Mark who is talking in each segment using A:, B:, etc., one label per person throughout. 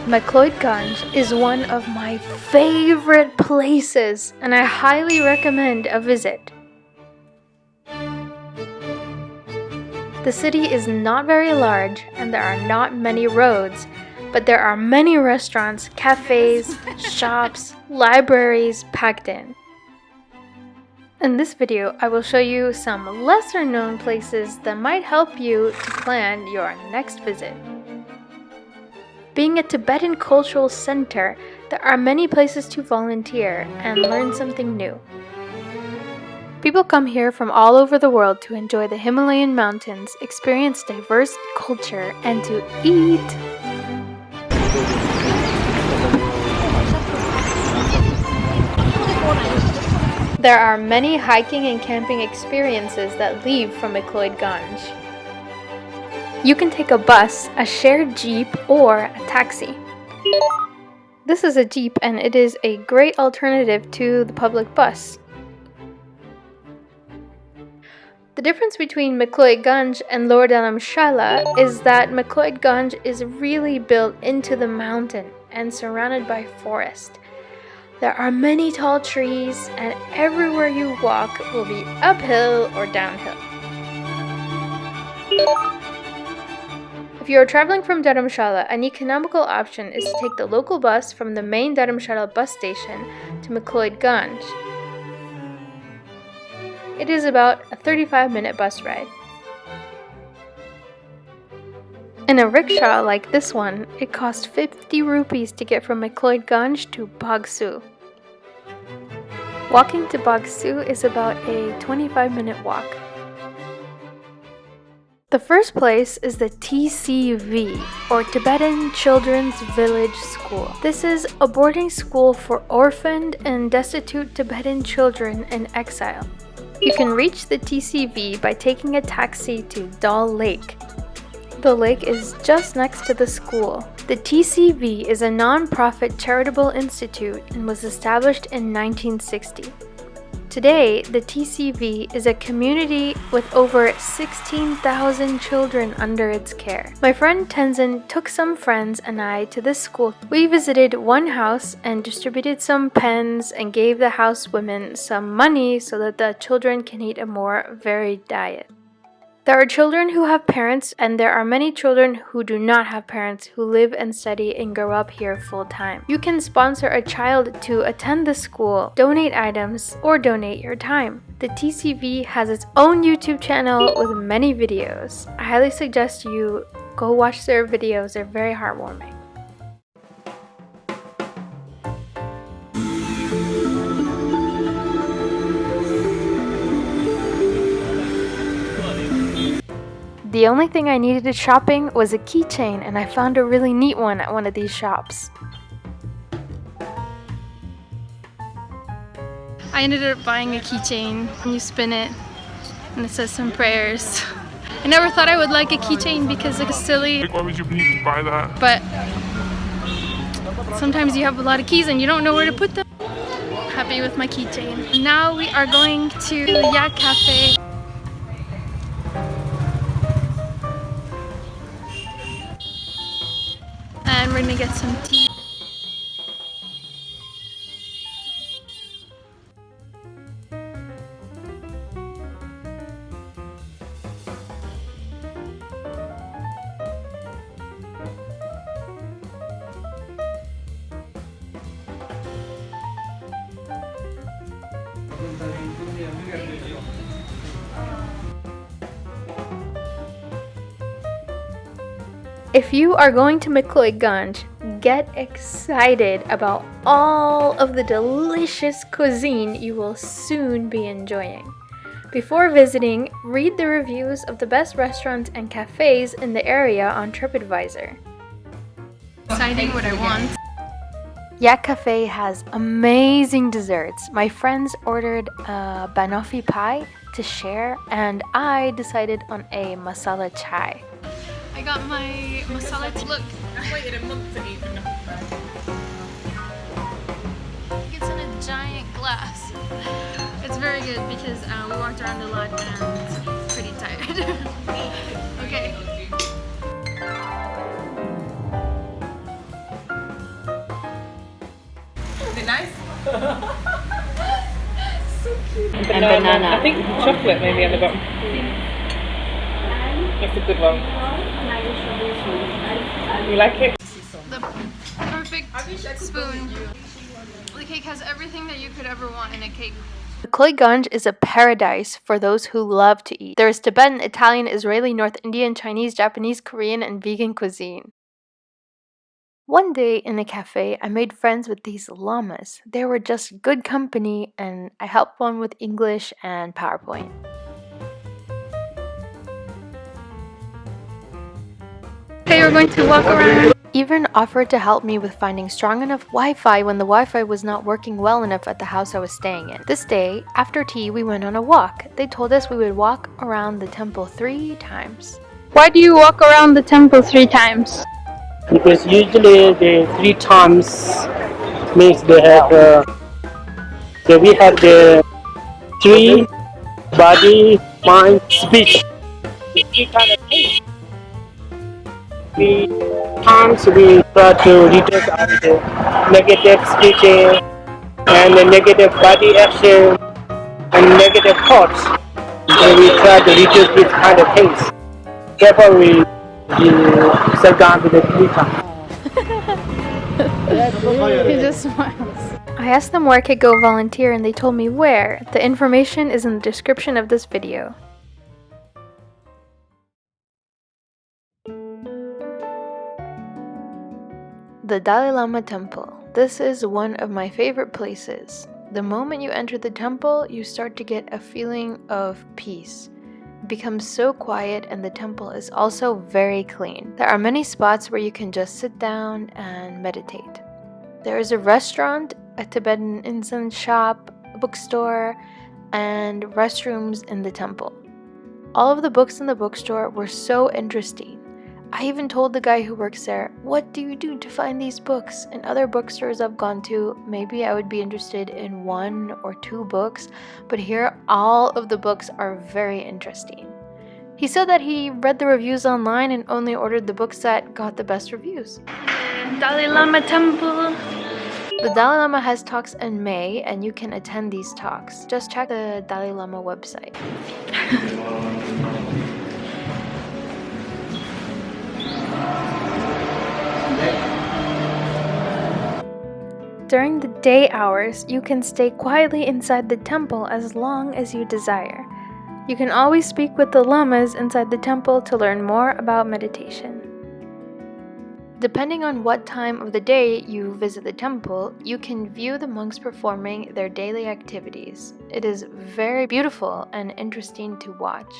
A: Mcleodganj is one of my favorite places, and I highly recommend a visit. The city is not very large and there are not many roads, but there are many restaurants, cafes, shops, libraries packed in. In this video, I will show you some lesser known places that might help you to plan your next visit. Being a Tibetan cultural center, there are many places to volunteer and learn something new. People come here from all over the world to enjoy the Himalayan mountains, experience diverse culture, and to eat. There are many hiking and camping experiences that leave from Mcleodganj. You can take a bus, a shared jeep, or a taxi. This is a jeep and it is a great alternative to the public bus. The difference between Mcleodganj and Lower Dharamshala is that Mcleodganj is really built into the mountain and surrounded by forest. There are many tall trees and everywhere you walk will be uphill or downhill. If you are traveling from Dharamshala, an economical option is to take the local bus from the main Dharamshala bus station to Mcleodganj. It is about a 35-minute bus ride. In a rickshaw like this one, it costs 50 rupees to get from Mcleodganj to Bagsu. Walking to Bagsu is about a 25-minute walk. The first place is the TCV, or Tibetan Children's Village School. This is a boarding school for orphaned and destitute Tibetan children in exile. You can reach the TCV by taking a taxi to Dal Lake. The lake is just next to the school. The TCV is a non-profit charitable institute and was established in 1960. Today, the TCV is a community with over 16,000 children under its care. My friend Tenzin took some friends and I to this school. We visited one house and distributed some pens and gave the house women some money so that the children can eat a more varied diet. There are children who have parents, and there are many children who do not have parents who live and study and grow up here full time. You can sponsor a child to attend the school, donate items, or donate your time. The TCV has its own YouTube channel with many videos. I highly suggest you go watch their videos, they're very heartwarming. The only thing I needed at shopping was a keychain, and I found a really neat one at one of these shops. I ended up buying a keychain. You spin it and it says some prayers. I never thought I would like a keychain because it's silly.
B: Why would you need to buy that?
A: But sometimes you have a lot of keys and you don't know where to put them. Happy with my keychain. Now we are going to Yak Cafe. And we're gonna get some tea. If you are going to Mcleodganj, get excited about all of the delicious cuisine you will soon be enjoying. Before visiting, read the reviews of the best restaurants and cafes in the area on TripAdvisor. Deciding what I want. Yak Cafe has amazing desserts. My friends ordered a banoffee pie to share, and I decided on a masala chai. I got my masala tea. Look, I waited a month to eat enough bread. It's in a giant glass. It's very good because we walked around a lot and pretty tired. Okay.
B: banana.
C: I think chocolate maybe on the bottom. That's a good one. You like it?
A: The perfect spoon. The cake has everything that you could ever want in a cake. Mcleodganj is a paradise for those who love to eat. There is Tibetan, Italian, Israeli, North Indian, Chinese, Japanese, Korean, and vegan cuisine. One day in a cafe, I made friends with these llamas. They were just good company, and I helped one with English and PowerPoint. Okay, we're going to walk around. Even offered to help me with finding strong enough Wi-Fi when the Wi-Fi was not working well enough at the house I was staying in. This day, after tea, we went on a walk. They told us we would walk around the temple 3 times. Why do you walk around the temple 3 times?
D: Because usually the 3 times means they have we have the 3 body, mind, speech. The 3 kind of things. 3 times we try to reduce our negative speech and the negative body action and negative thoughts. So we try to reduce these kind of things. Therefore we sit down with the 3 times.
A: He just smiles. I asked them where I could go volunteer and they told me where. The information is in the description of this video. The Dalai Lama Temple. This is one of my favorite places. The moment you enter the temple, you start to get a feeling of peace. It becomes so quiet and the temple is also very clean. There are many spots where you can just sit down and meditate. There is a restaurant, a Tibetan incense shop, a bookstore, and restrooms in the temple. All of the books in the bookstore were so interesting. I even told the guy who works there, "What do you do to find these books?" In other bookstores I've gone to, maybe I would be interested in 1 or 2 books, but here all of the books are very interesting. He said that he read the reviews online and only ordered the books that got the best reviews. Dalai Lama Temple. The Dalai Lama has talks in May and you can attend these talks. Just check the Dalai Lama website. During the day hours, you can stay quietly inside the temple as long as you desire. You can always speak with the lamas inside the temple to learn more about meditation. Depending on what time of the day you visit the temple, you can view the monks performing their daily activities. It is very beautiful and interesting to watch.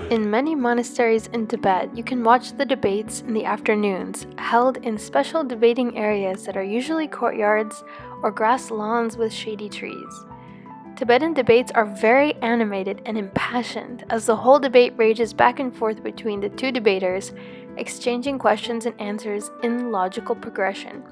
A: In many monasteries in Tibet, you can watch the debates in the afternoons, held in special debating areas that are usually courtyards or grass lawns with shady trees. Tibetan debates are very animated and impassioned, as the whole debate rages back and forth between the 2 debaters, exchanging questions and answers in logical progression.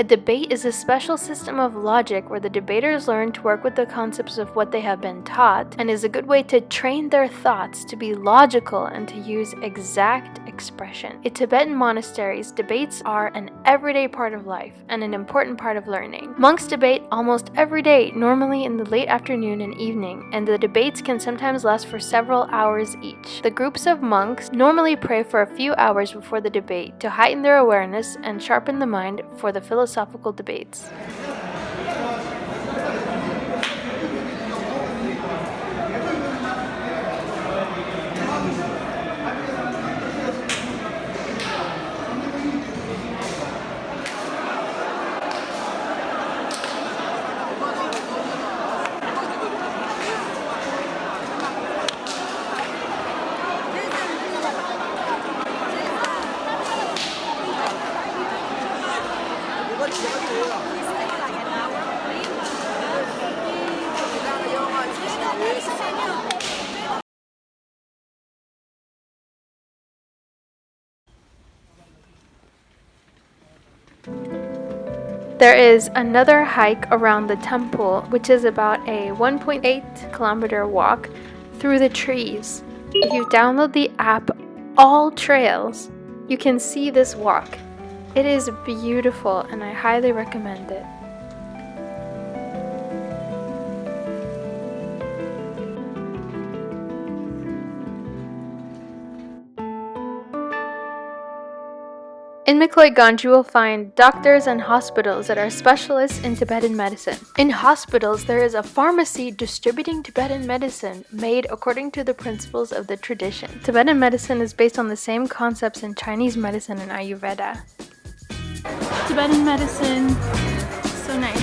A: A debate is a special system of logic where the debaters learn to work with the concepts of what they have been taught and is a good way to train their thoughts to be logical and to use exact expression. In Tibetan monasteries, debates are an everyday part of life and an important part of learning. Monks debate almost every day, normally in the late afternoon and evening, and the debates can sometimes last for several hours each. The groups of monks normally pray for a few hours before the debate to heighten their awareness and sharpen the mind for the philosophical debates. There is another hike around the temple, which is about a 1.8-kilometer walk through the trees. If you download the app All Trails, you can see this walk. It is beautiful and I highly recommend it. In Mcleodganj, you will find doctors and hospitals that are specialists in Tibetan medicine. In hospitals, there is a pharmacy distributing Tibetan medicine made according to the principles of the tradition. Tibetan medicine is based on the same concepts in Chinese medicine and Ayurveda. Tibetan medicine, so nice.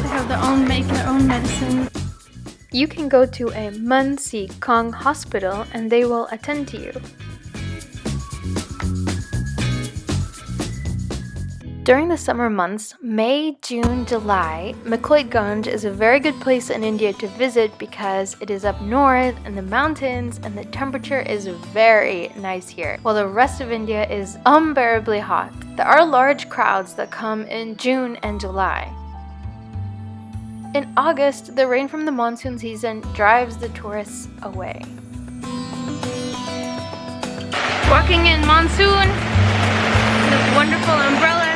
A: They have make their own medicine. You can go to a Kong hospital and they will attend to you. During the summer months, May, June, July, Mcleodganj is a very good place in India to visit because it is up north in the mountains and the temperature is very nice here, while the rest of India is unbearably hot. There are large crowds that come in June and July. In August, the rain from the monsoon season drives the tourists away. Walking in monsoon, this wonderful umbrella.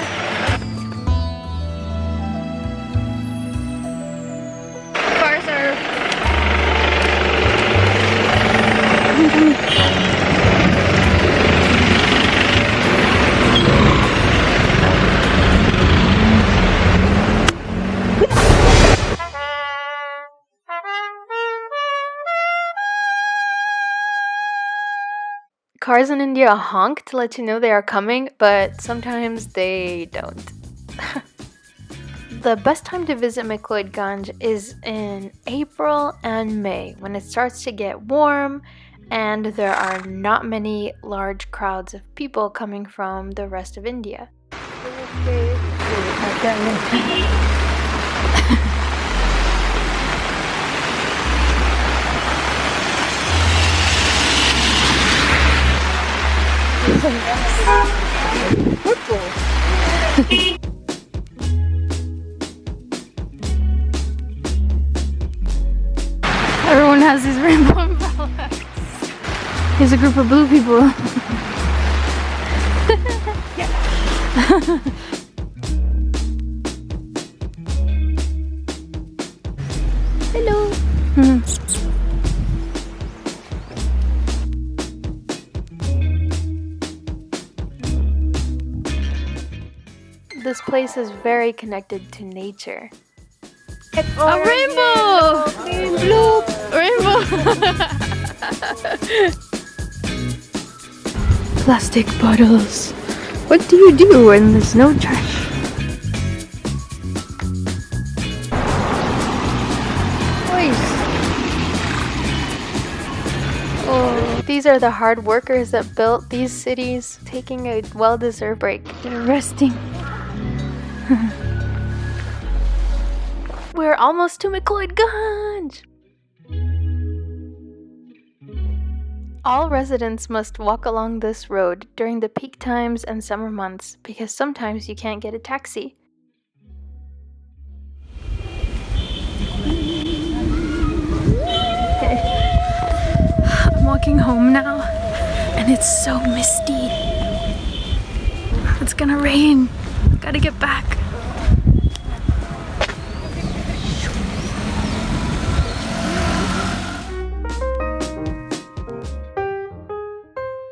A: Cars in India honk to let you know they are coming, but sometimes they don't. The best time to visit Mcleodganj is in April and May, when it starts to get warm and there are not many large crowds of people coming from the rest of India. Everyone has these rainbow umbrellas. Here's a group of blue people. Hello. This place is very connected to nature. A rainbow! Blue rainbow! Plastic bottles. What do you do when there's no trash? Oh, these are the hard workers that built these cities, taking a well-deserved break. They're resting. We're almost to Mcleodganj! All residents must walk along this road during the peak times and summer months because sometimes you can't get a taxi. Okay. I'm walking home now and it's so misty. It's gonna rain. Gotta get back.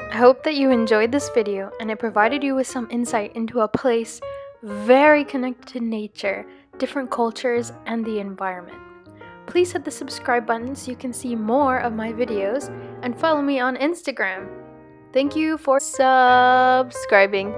A: I hope that you enjoyed this video and it provided you with some insight into a place very connected to nature, different cultures, and the environment. Please hit the subscribe button so you can see more of my videos and follow me on Instagram. Thank you for subscribing.